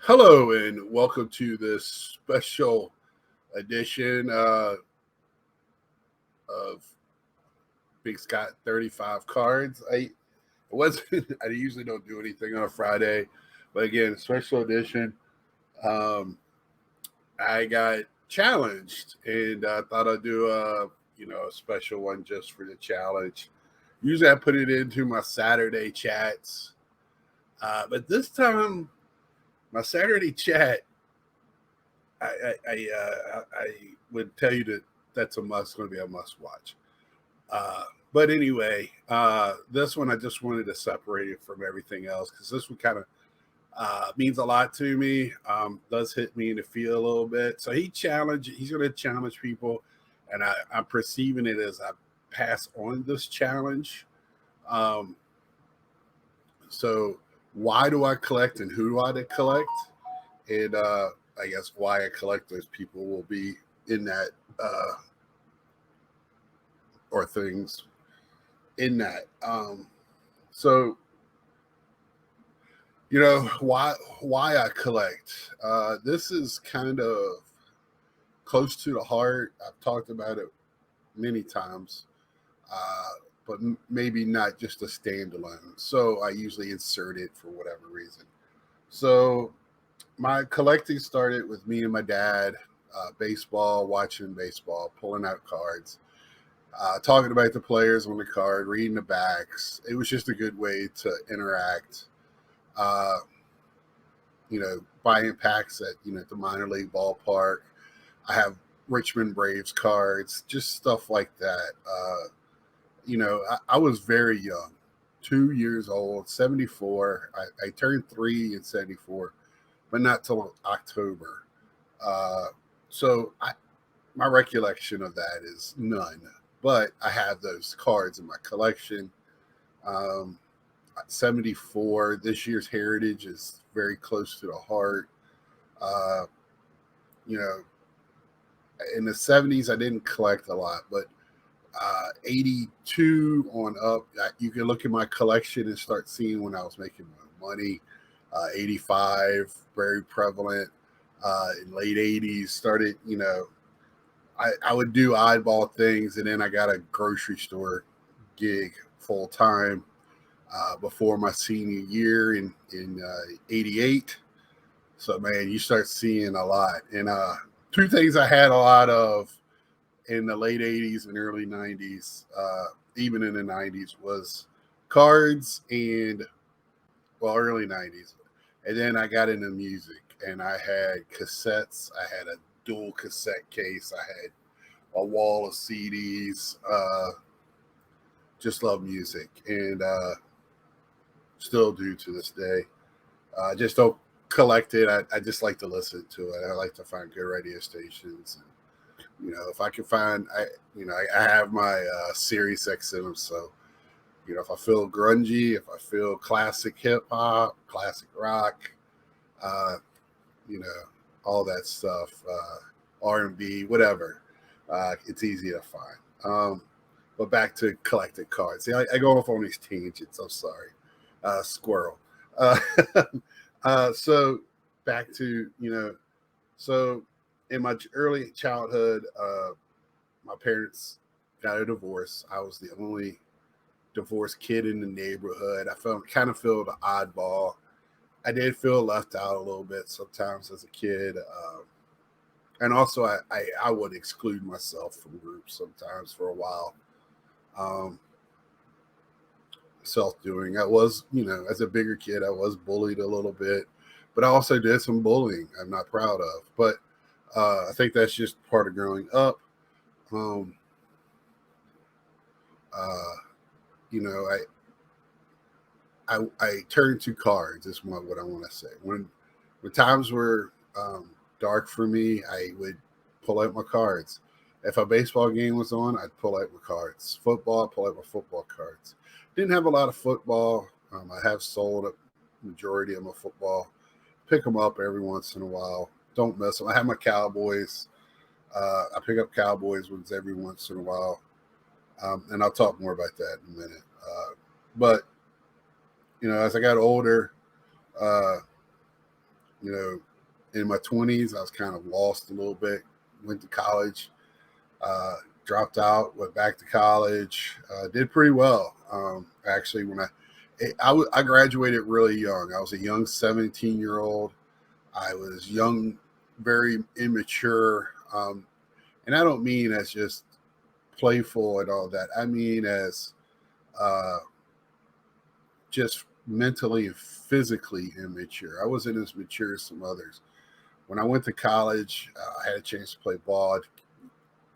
Hello and welcome to this special edition of Big Scott 35 Cards. I wasn't I usually don't do anything on a Friday, but again, special edition. Um, I got challenged and I thought I'd do a special one just for the challenge. Usually I put it into my Saturday chats, but this time my Saturday chat I would tell you that that's going to be a must watch. But anyway, this one I just wanted to separate it from everything else because this one kind of means a lot to me. Does hit me in the feel a little bit. So he's going to challenge people, and I'm perceiving it as I pass on this challenge. Um, so why do I collect and who do I collect? And I guess why I collect those people will be in that uh, or things in that. So why I collect. This is kind of close to the heart. I've talked about it many times, but maybe not just a standalone. So I usually insert it for whatever reason. So my collecting started with me and my dad, baseball, watching baseball, pulling out cards, talking about the players on the card, reading the backs. It was just a good way to interact. Uh, buying packs at the minor league ballpark. I have Richmond Braves cards, just stuff like that. I was very young, 2 years old, 74. I turned three in 74, but not till October. Uh, so my recollection of that is none. But I have those cards in my collection. Um, 74. This year's heritage is very close to the heart. Uh, you know, in the 70s, I didn't collect a lot, but 82 on up, you can look at my collection and start seeing when I was making my money. 85, very prevalent. In late 80s, started, I would do oddball things, and then I got a grocery store gig full time before my senior year in '88. So man, you start seeing a lot. And two things I had a lot of in the late '80s and early '90s, even in the '90s, was cards and early '90s. And then I got into music, and I had cassettes. I had a dual cassette case. I had a wall of CDs. Just love music, and still do to this day. Just don't collect it. I just like to listen to it. I like to find good radio stations. And, if I can find, I have my Sirius XM. So, if I feel grungy, if I feel classic hip hop, classic rock, uh, you know, all that stuff, R&B, whatever, it's easy to find. But back to collected cards. See, I go off on these tangents. I'm sorry, squirrel. Uh, so back to so in my early childhood, my parents got a divorce. I was the only divorced kid in the neighborhood. I feel the oddball. I did feel left out a little bit sometimes as a kid, and also I would exclude myself from groups sometimes for a while. Um, Self doing. I was, as a bigger kid, I was bullied a little bit, but I also did some bullying I'm not proud of. But I think that's just part of growing up. Um, uh, you know, I turned to cards. Is what I want to say. When times were dark for me, I would pull out my cards. If a baseball game was on, I'd pull out my cards. Football, I'd pull out my football cards. Didn't have a lot of football. I have sold a majority of my football. Pick them up every once in a while. Don't miss them. I have my Cowboys. I pick up Cowboys ones every once in a while, and I'll talk more about that in a minute. But as I got older, uh, You know, in my 20s, I was kind of lost a little bit. Went to college, uh, dropped out, went back to college, did pretty well. Actually, I graduated really young. I was a young 17-year-old. I was young, very immature, and I don't mean as just playful and all that. I mean as uh, just mentally and physically immature. I wasn't as mature as some others. When I went to college, I had a chance to play ball.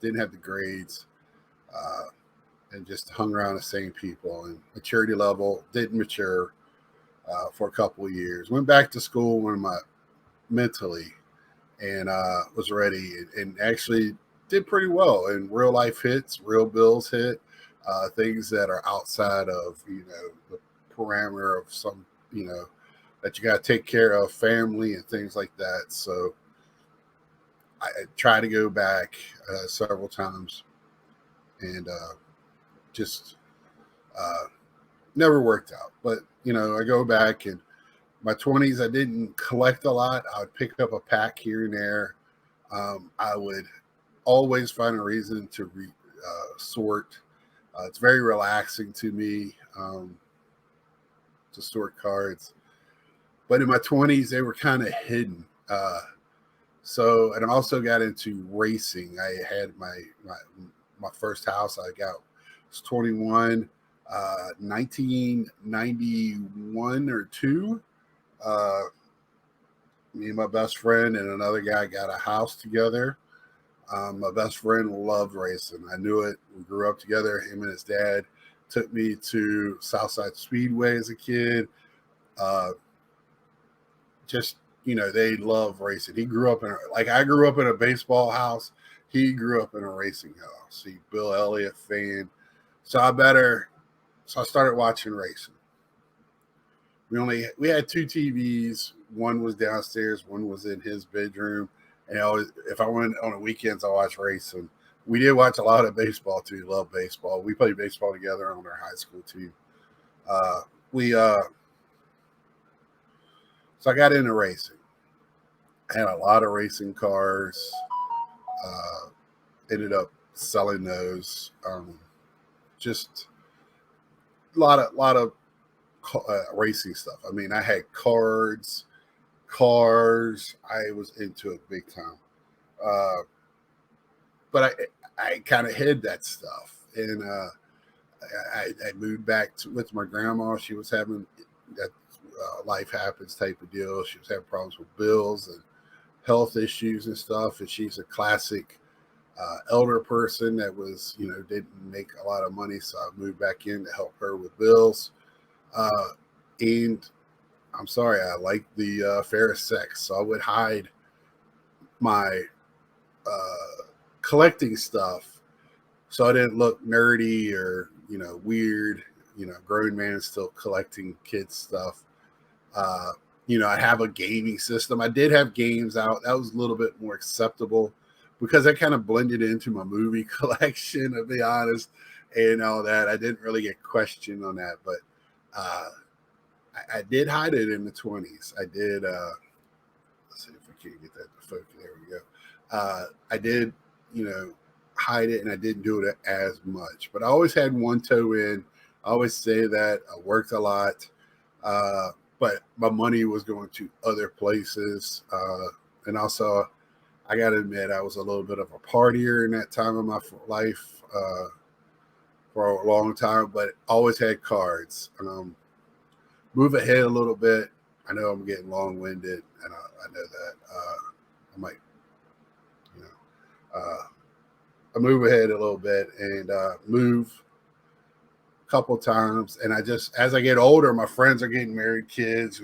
Didn't have the grades, uh, and just hung around the same people. And maturity level didn't mature for a couple of years. Went back to school when my mentally and was ready and actually did pretty well. And real life hits, real bills hit, things that are outside of the parameter of some that you got to take care of, family and things like that. So I tried to go back several times and just uh, never worked out. But I go back and my 20s, I didn't collect a lot. I would pick up a pack here and there. I would always find a reason to sort. It's very relaxing to me to sort cards. But in my 20s, they were kind of hidden. And I also got into racing. I had my first house I got was 21, 1991 or two. Uh, Me and my best friend and another guy got a house together. My best friend loved racing. I knew it. We grew up together. Him and his dad took me to Southside Speedway as a kid. Uh, they love racing. He grew up like I grew up in a baseball house. He grew up in a racing house. He Bill Elliott fan. So I started watching racing. We had two TVs. One was downstairs, one was in his bedroom. And if I went on the weekends, I watched racing. We did watch a lot of baseball too. Love baseball. We played baseball together on our high school team. We So I got into racing. I had a lot of racing cars. Uh, Ended up selling those. Just a lot of racing stuff. I mean, I had cars. I was into it big time. Uh, but I kind of hid that stuff, and I moved back with my grandma. She was having that life happens type of deal. She was having problems with bills and health issues and stuff, and she's a classic elder person that was didn't make a lot of money, so I moved back in to help her with bills. And I'm sorry, I like the fairest sex, so I would hide my collecting stuff so I didn't look nerdy or weird. Grown man still collecting kids stuff. Uh, I have a gaming system. I did have games out. That was a little bit more acceptable because I kind of blended into my movie collection, to be honest, and all that. I didn't really get questioned on that, but I did hide it in the 20s. I did. Let's see if I can't get that to focus. There we go. I did, hide it, and I didn't do it as much. But I always had one toe in. I always say that I worked a lot, but my money was going to other places, and also I got to admit I was a little bit of a partier in that time of my life for a long time, but always had cards. Move ahead a little bit. I know I'm getting long-winded, and I know that I might, I move ahead a little bit and move a couple times. And as I get older, my friends are getting married, kids.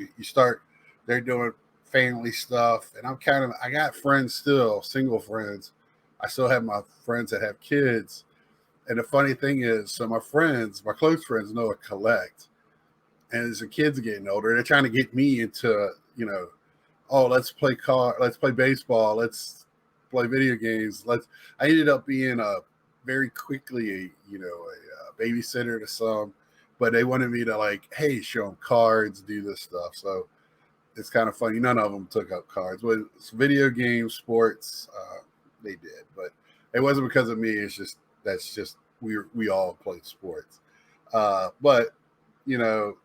They're doing family stuff, and I got friends still, single friends. I still have my friends that have kids. And the funny thing is, so my close friends know I collect. And as the kids are getting older, they're trying to get me into, oh, let's play baseball, let's play video games. I ended up being very quickly, a babysitter to some, but they wanted me to hey, show them cards, do this stuff. So it's kind of funny. None of them took up cards. With video games, sports, they did, but it wasn't because of me. It's just that's just we all played sports. But you know,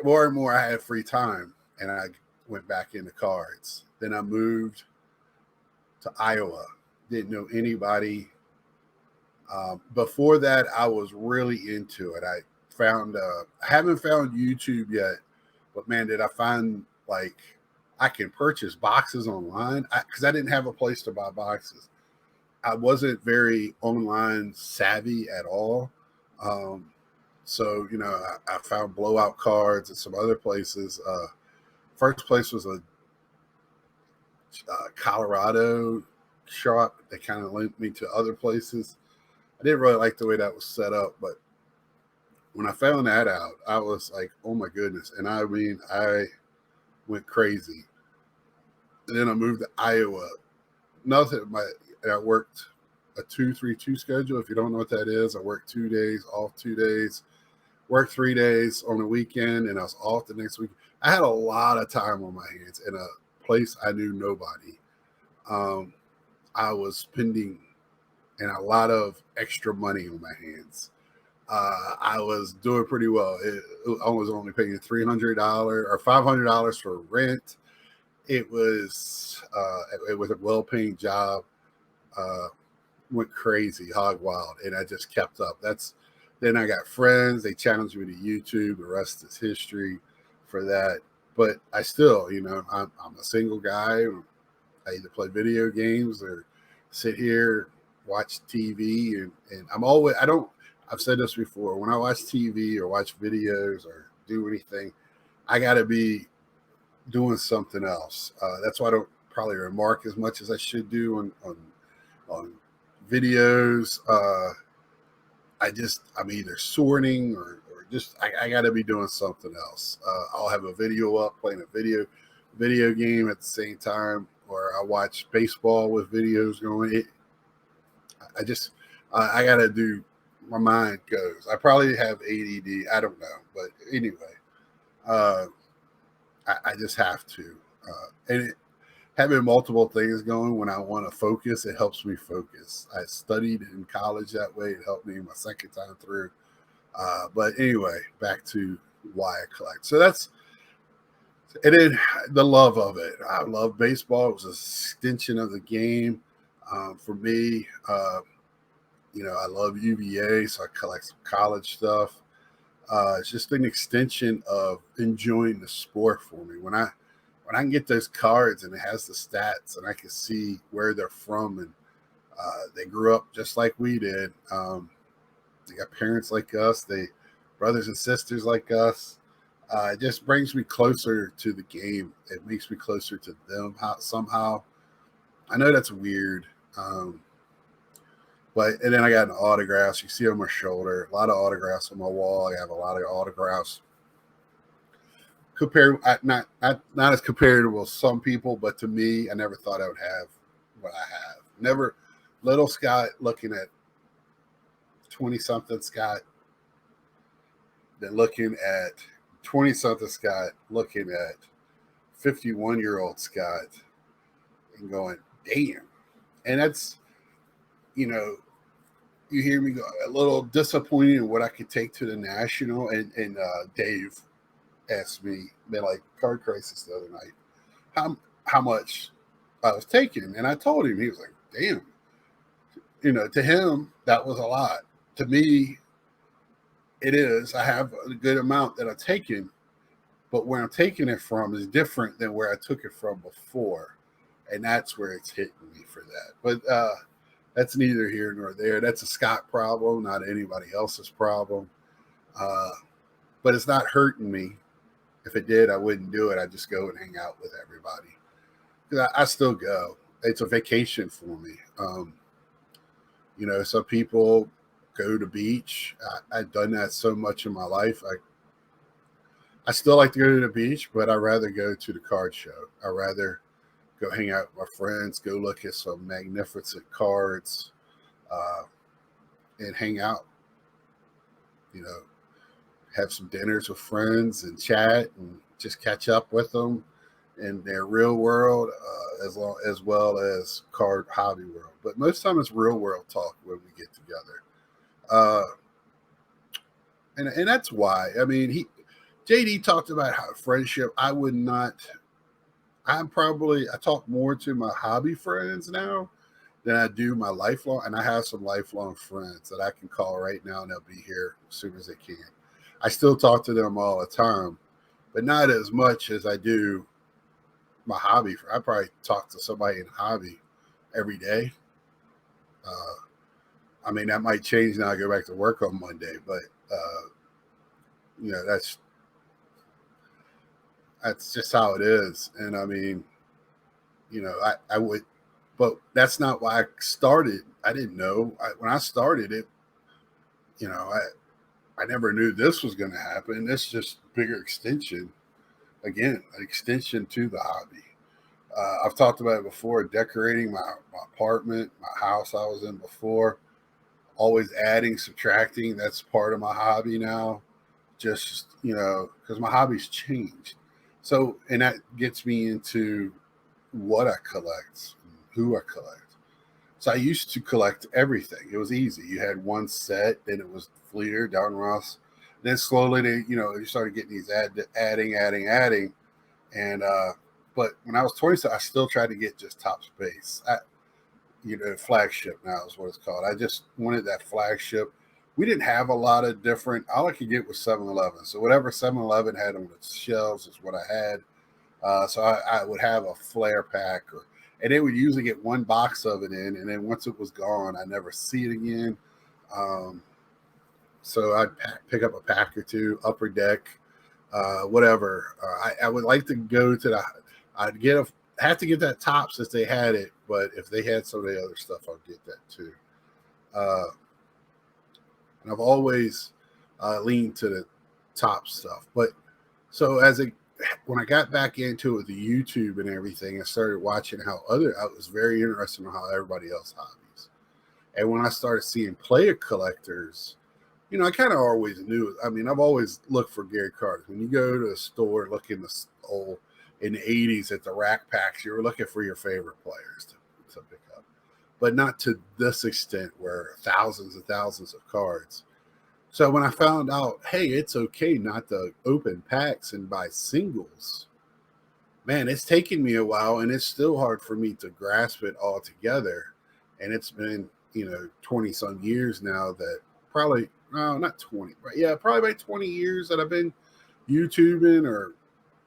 more and more I had free time, and I went back into cards. Then I moved to Iowa. Didn't know anybody. Before that, I was really into it. I haven't found YouTube yet, but man, did I find like I can purchase boxes online because I didn't have a place to buy boxes. I wasn't very online savvy at all. Um, so, I found blowout cards and some other places. First place was a Colorado shop that kind of linked me to other places. I didn't really like the way that was set up, but when I found that out, I was like, oh my goodness. And I mean, I went crazy. And then I moved to Iowa. I worked a 2-3-2 schedule. If you don't know what that is, I worked 2 days, off 2 days, worked 3 days on a weekend, and I was off the next week. I had a lot of time on my hands in a place I knew nobody. I was spending and a lot of extra money on my hands. I was doing pretty well. I was only paying $300 or $500 for rent. It was a well-paying job. Went crazy, hog wild, and I just kept up. Then I got friends. They challenged me to YouTube. The rest is history for that. But I still, I'm a single guy. I either play video games or sit here, watch TV, and I've said this before, when I watch TV or watch videos or do anything, I got to be doing something else. That's why I don't probably remark as much as I should do on videos. I'm either sorting or just I got to be doing something else. I'll have a video up playing a video game at the same time, or I watch baseball with videos going. I got to do. My mind goes. I probably have ADD. I don't know, but anyway, I just have to. Having multiple things going when I want to focus, it helps me focus. I studied in college that way. It helped me my second time through. But anyway, back to why I collect. So and then the love of it. I love baseball. It was an extension of the game for me. I love UVA, so I collect some college stuff. It's just an extension of enjoying the sport for me. When I can get those cards and it has the stats and I can see where they're from and they grew up just like we did. They got parents like us, they brothers and sisters like us. It just brings me closer to the game. It makes me closer to them somehow. I know that's weird. And then I got an autographs. You see on my shoulder, a lot of autographs on my wall. I have a lot of autographs. Not as comparable as some people, but to me, I never thought I would have what I have. Never, little Scott looking at 20-something Scott, then looking at 20-something Scott, looking at 51-year-old Scott, and going, damn. And that's, you hear me go a little disappointed in what I could take to the national. And Dave asked me, like Card Crisis the other night, how much I was taking, and I told him. He was like, "Damn," to him that was a lot. To me, it is. I have a good amount that I've taken, but where I'm taking it from is different than where I took it from before, and that's where it's hitting me for that. But that's neither here nor there. That's a Scott problem, not anybody else's problem. But it's not hurting me. If it did, I wouldn't do it. I'd just go and hang out with everybody. Because I still go. It's a vacation for me. Some people go to beach. I've done that so much in my life. I still like to go to the beach, but I'd rather go to the card show. I'd rather go hang out with my friends, go look at some magnificent cards, and hang out. have some dinners with friends and chat and just catch up with them in their real world, as well as card hobby world. But most of the time it's real world talk when we get together. Uh, and that's why. I mean, JD talked about how friendship. I would not. I talk more to my hobby friends now than I do my lifelong. And I have some lifelong friends that I can call right now, and they'll be here as soon as they can. I still talk to them all the time, but not as much as I do my hobby. I probably talk to somebody in hobby every day. Uh, I mean, that might change now. I go back to work on Monday, but you know, that's just how it is. And I mean, you know, I would, but that's not why I started. I didn't know when I started it. You know, I never knew this was going to happen. This is just bigger extension. Again, an extension to the hobby. I've talked about it before. Decorating my apartment, my house I was in before. Always adding, subtracting. That's part of my hobby now. Just, you know, because my hobby's changed. So, and that gets me into what I collect, who I collect. So I used to collect everything. It was easy. You had one set, then it was Fleer, Don Ross. Then slowly you started getting these adding. And but when I was 20, so I still tried to get just top space. Flagship now is what it's called. I just wanted that flagship. We didn't have a lot of different. All I could get was 7-Eleven. So whatever 7-Eleven had on its shelves is what I had. So I would have a flare pack, and they would usually get one box of it in, and then once it was gone, I never see it again. So I'd pick up a pack or two, Upper Deck, whatever. I would like to go to I'd have to get that Tops if they had it, but if they had some of the other stuff, I'll get that too. And I've always leaned to the top stuff, but so when I got back into it, the YouTube and everything, I started watching I was very interested in how everybody else hobbies. And when I started seeing player collectors, you know, I kind of always knew. I mean, I've always looked for Gary Carter. When you go to a store looking in the 80s at the rack packs, you were looking for your favorite players to pick up, but not to this extent where thousands and thousands of cards. So when I found out, hey, it's okay not to open packs and buy singles, man, it's taken me a while, and it's still hard for me to grasp it all together. And it's been, 20 some years now that probably, no, not 20, but yeah, probably about 20 years that I've been YouTubing or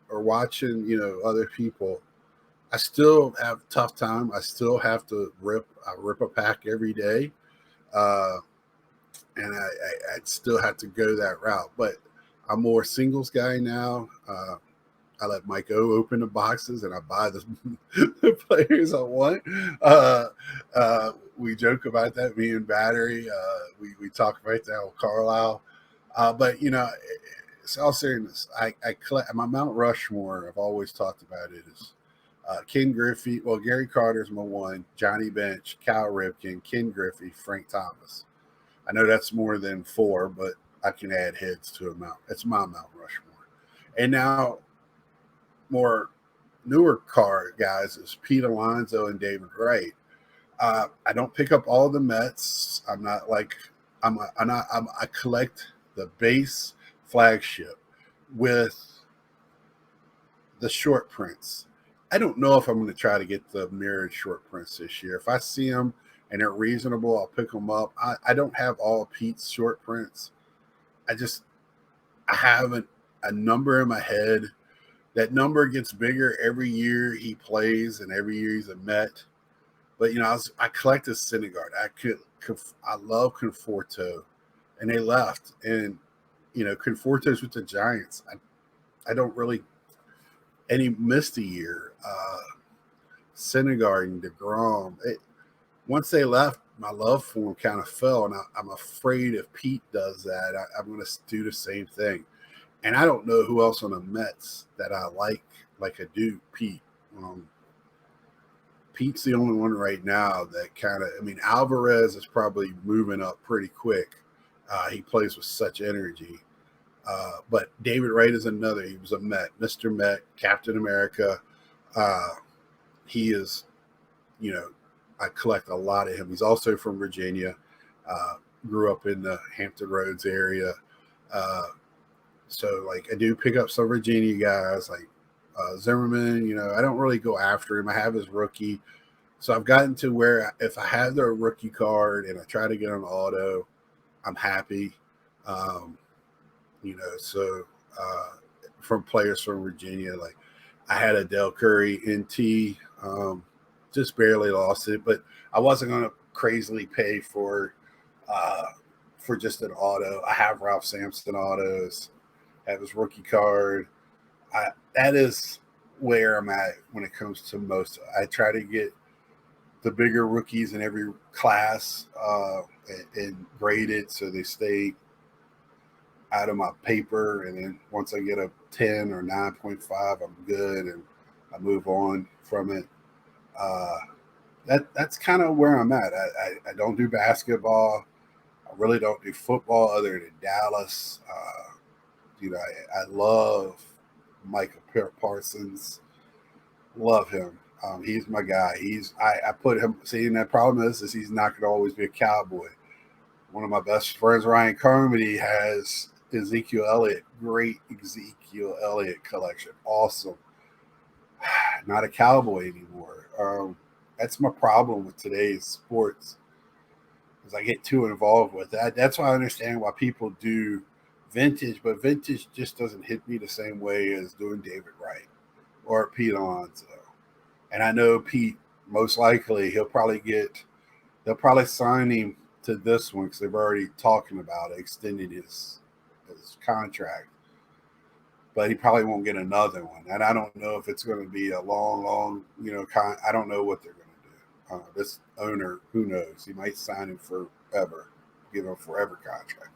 watching, other people. I still have a tough time. I still have to rip a pack every day. And I still have to go that route, but I'm more singles guy now. I let Mike O open the boxes, and I buy the players I want. We joke about that. Me and Battery, we talk right there with Carlisle. But it's all seriousness. I collect my Mount Rushmore. I've always talked about it is Ken Griffey. Well, Gary Carter's my one. Johnny Bench, Cal Ripken, Ken Griffey, Frank Thomas. I know that's more than 4, but I can add heads to a Mount. It's my Mount Rushmore. And now more newer card guys is Pete Alonso and David Wright. I don't pick up all the Mets. I'm not like I collect the base flagship with the short prints. I don't know if I'm going to try to get the mirrored short prints this year. If I see them and they're reasonable, I'll pick them up. I don't have all Pete's short prints. I have a number in my head. That number gets bigger every year he plays, and every year he's a Met. But I collected Syndergaard. I love Conforto, and they left. And Conforto's with the Giants. I don't really. And he missed a year. Syndergaard and DeGrom. Once they left, my love for him kind of fell, and I'm afraid if Pete does that, I'm going to do the same thing. And I don't know who else on the Mets that I like I do Pete. Pete's the only one right now that kind of, Alvarez is probably moving up pretty quick. He plays with such energy. But David Wright is another. He was a Met, Mr. Met, Captain America. Uh, he is, you know, I collect a lot of him. He's also from Virginia. Uh, Grew up in the Hampton Roads area. Uh, so, like, I do pick up some Virginia guys like Zimmerman. You know, I don't really go after him. I have his rookie. So I've gotten to where if I have their rookie card and I try to get an auto, I'm happy. Um, you know, so uh, from players from Virginia, like I had a Del Curry NT, just barely lost it, but I wasn't going to crazily pay uh, for just an auto. I have Ralph Sampson autos, have his rookie card. That is where I'm at when it comes to most. I try to get the bigger rookies in every class and grade it so they stay out of my paper. And then once I get a 10 or 9.5, I'm good and I move on from it. Uh, that's kind of where I'm at. I don't do basketball. I really don't do football other than Dallas. You know, I love Michael Parsons. Love him. He's my guy. I put him. See, and the problem is he's not going to always be a Cowboy. One of my best friends, Ryan Carmody, has Ezekiel Elliott. Great Ezekiel Elliott collection. Awesome. Not a Cowboy anymore. That's my problem with today's sports. Because I get too involved with that. That's why I understand why people do vintage, but vintage just doesn't hit me the same way as doing David Wright or Pete Alonso. And I know Pete, most likely, they'll probably sign him to this one because they've already talking about extending his contract. But he probably won't get another one. And I don't know if it's going to be a long, I don't know what they're going to do. This owner, who knows? He might sign him forever, give him a forever contract.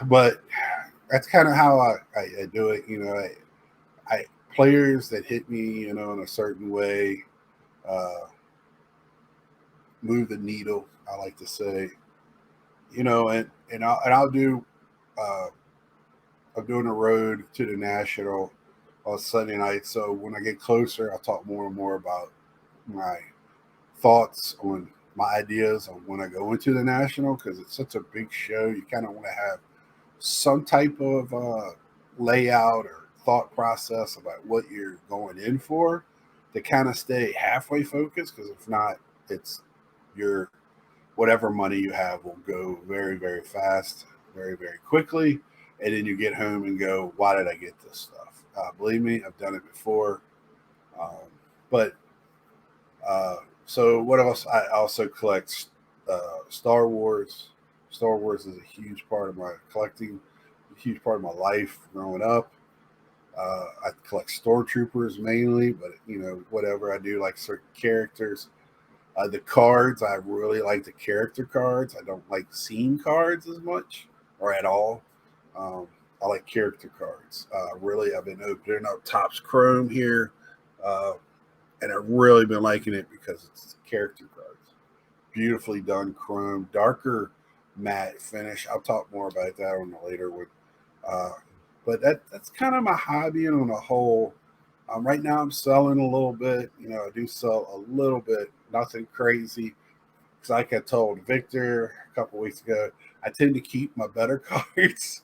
But that's kind of how I do it. You know, I players that hit me, you know, in a certain way, uh, move the needle. I like to say, you know, and I'll do. Uh, I'm doing a road to the national on Sunday night, so when I get closer, I'll talk more and more about my thoughts on my ideas on when I go into the national because it's such a big show. You kind of want to have some type of layout or thought process about what you're going in for to kind of stay halfway focused because if not, it's your whatever money you have will go very, very fast, very, very quickly. And then you get home and go, why did I get this stuff? Believe me, I've done it before. Um, but so what else? I also collect Star Wars. Star Wars is a huge part of my collecting, a huge part of my life growing up. I collect stormtroopers mainly, but you know, whatever I do, like certain characters. The cards, I really like the character cards. I don't like scene cards as much or at all. Um, I like character cards. Really, I've been opening up Topps Chrome here, uh, and I've really been liking it because it's character cards. Beautifully done chrome, darker matte finish. I'll talk more about that on the later one. Uh, but that's kind of my hobby on a whole. Right now, I'm selling a little bit. You know, I do sell a little bit, nothing crazy. Because, like I told Victor a couple weeks ago, I tend to keep my better cards.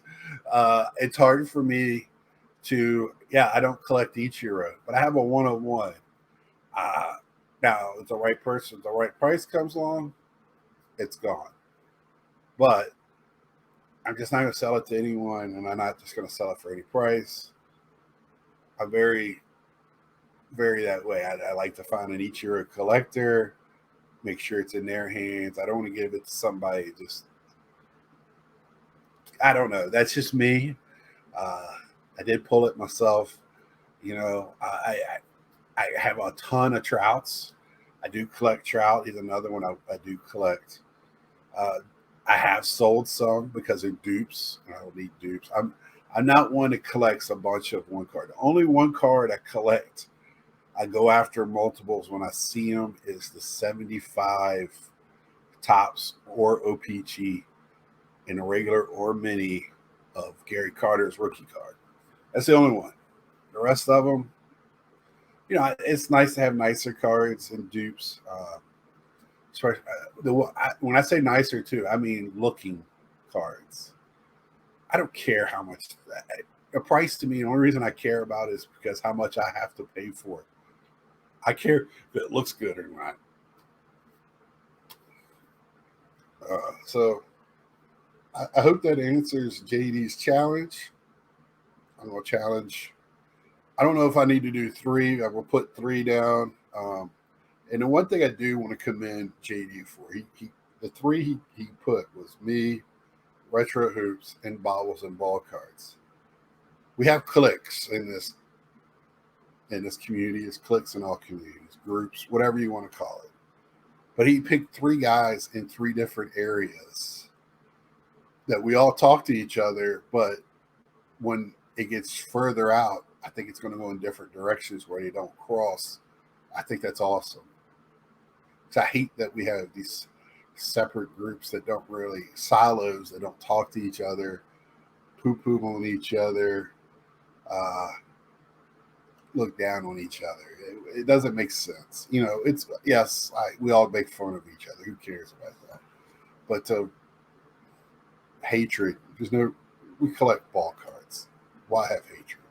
It's hard for me to, yeah, I don't collect Ichiro, but I have a 101. Uh, Now, if the right person, the right price comes along, it's gone. But I'm just not going to sell it to anyone, and I'm not just going to sell it for any price. I'm very, very that way. I like to find an Ichiro collector, make sure it's in their hands. I don't want to give it to somebody just, I don't know. That's just me. Uh, I did pull it myself. You know, I have a ton of trouts. I do collect trout. He's another one I do collect. Uh, I have sold some because they're dupes, and I don't need dupes. I'm not one that collects a bunch of one card. The only one card I collect, I go after multiples when I see them, is the 75 tops or OPG. in a regular or mini of Gary Carter's rookie card. That's the only one. The rest of them, it's nice to have nicer cards and dupes. When I say nicer too, I mean looking cards. I don't care how much the price to me. The only reason I care about it is because how much I have to pay for it. I care if it looks good or not. So I hope that answers JD's challenge. I'm gonna challenge. I don't know if I need to do 3. I will put 3 down. And the one thing I do want to commend JD for, the 3 he put was me, Retro Hoops, and Bobbles and Ball Cards. We have cliques in this community. It's cliques in all communities, groups, whatever you want to call it. But he picked 3 guys in 3 different areas that we all talk to each other, but when it gets further out, I think it's going to go in different directions where they don't cross. I think that's awesome. So I hate that we have these separate groups that don't really, silos that don't talk to each other, poo-poo on each other, look down on each other. It doesn't make sense. We all make fun of each other. Who cares about that? But hatred, we collect ball cards. Why have hatred?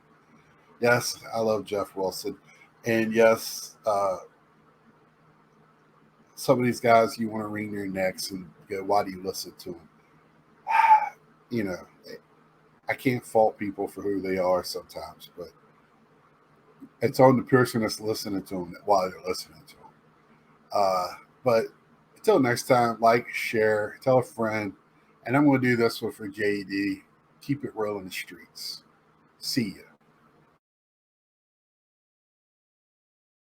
Yes, I love Jeff Wilson. And yes, some of these guys, you want to wring their necks and go, why do you listen to them? I can't fault people for who they are sometimes, but it's on the person that's listening to them while they're listening to them. But until next time, like, share, tell a friend. And I'm going to do this one for JD. Keep it real in the streets. See ya.